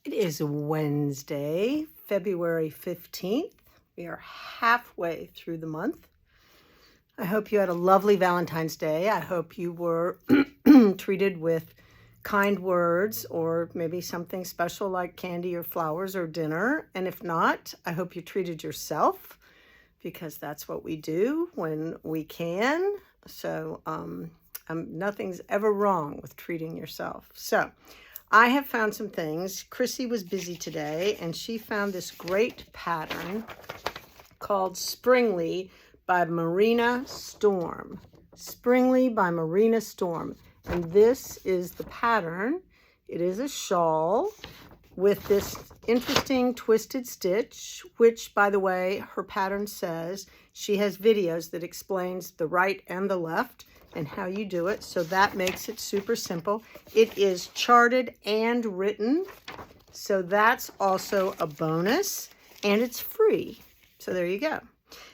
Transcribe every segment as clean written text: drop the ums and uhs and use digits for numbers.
It is Wednesday, February 15th. We are halfway through the month. I hope you had a lovely Valentine's Day. I hope you were treated with kind words or maybe something special like candy or flowers or dinner. And if not, I hope you treated yourself because that's what we do when we can. So nothing's ever wrong with treating yourself. So I have found some things. Chrissy was busy today and she found this great pattern called Springly by Marina Storm. Springly by Marina Storm. And this is the pattern. It is a shawl with this interesting twisted stitch, which, by the way, her pattern says she has videos that explains the right and the left and how you do it. So that makes it super simple. It is charted and written. So that's also a bonus and it's free. So there you go.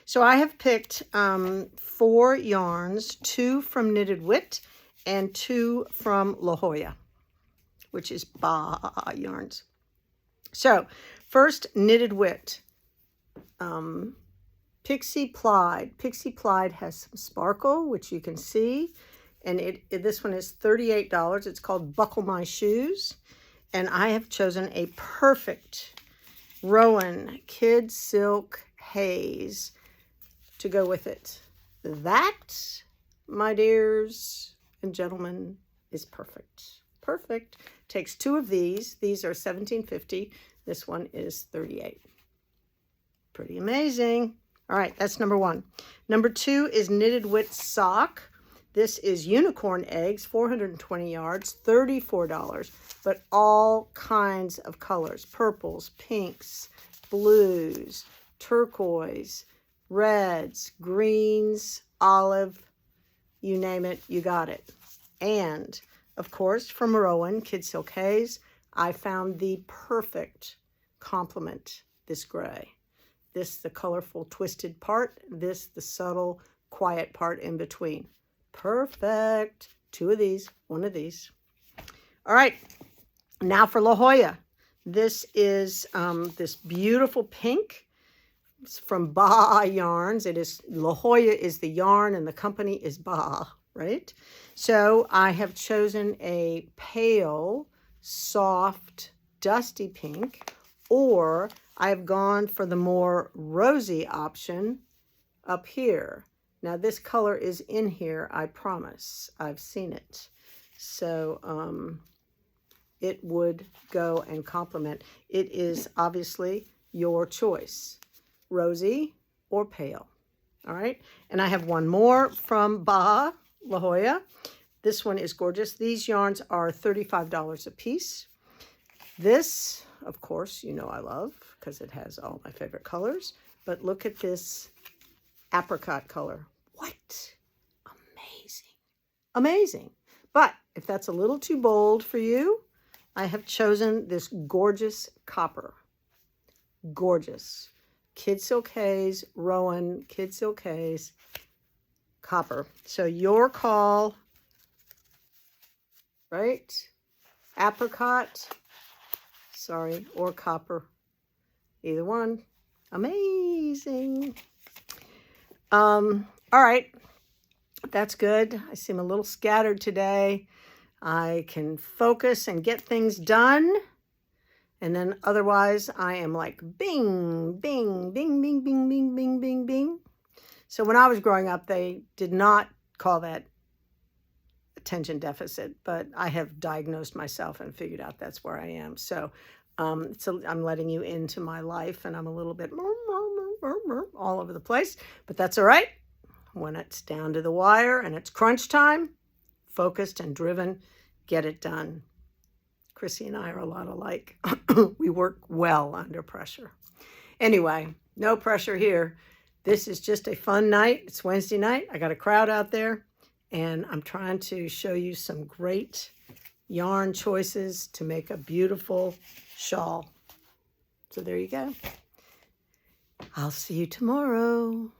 So I have picked 4 yarns, 2 from Knitted Wit and 2 from La Jolla, which is yarns. So first, Knitted Wit. Pixie Plied. Pixie Plied has some sparkle, which you can see. And this one is $38. It's called Buckle My Shoes. And I have chosen a perfect Rowan Kidsilk haze to go with it. That, my dears and gentlemen, is perfect. Perfect. Takes 2 of these. These are $17.50. This one is $38. Pretty amazing. All right, that's number 1. Number 2 is Knitted Wits Sock. This is Unicorn Eggs, 420 yards, $34, but all kinds of colors, purples, pinks, blues, turquoise, reds, greens, olive, you name it, you got it. And, of course, from Rowan Kidsilk Haze, I found the perfect complement, this gray. This, the colorful twisted part. This, the subtle, quiet part in between. Perfect. 2 of these, 1 of these. All right. Now for La Jolla. This is this beautiful pink. It's from Yarns. It is, La Jolla is the yarn and the company is right? So I have chosen a pale, soft, dusty pink, or I've gone for the more rosy option up here. Now this color is in here, I promise. I've seen it. So it would go and complement. It is obviously your choice, rosy or pale. All right. And I have one more from La Jolla. This one is gorgeous. These yarns are $35 a piece. This, of course, you know I love because it has all my favorite colors. But look at this apricot color. What? Amazing. Amazing. But if that's a little too bold for you, I have chosen this gorgeous copper. Gorgeous. Kidsilk Haze, Rowan Kidsilk Haze, copper. So your call, right? Apricot. Sorry, or copper. Either one. Amazing. All right. That's good. I seem a little scattered today. I can focus and get things done. And then otherwise, I am like bing, bing, bing, bing, bing, bing, bing, bing, bing. So when I was growing up, they did not call that attention deficit, but I have diagnosed myself and figured out that's where I am. So I'm letting you into my life and I'm a little bit all over the place, but that's all right. When it's down to the wire and it's crunch time, focused and driven, get it done. Chrissy and I are a lot alike. We work well under pressure. Anyway, no pressure here. This is just a fun night. It's Wednesday night. I got a crowd out there and I'm trying to show you some great yarn choices to make a beautiful shawl. So there you go. I'll see you tomorrow.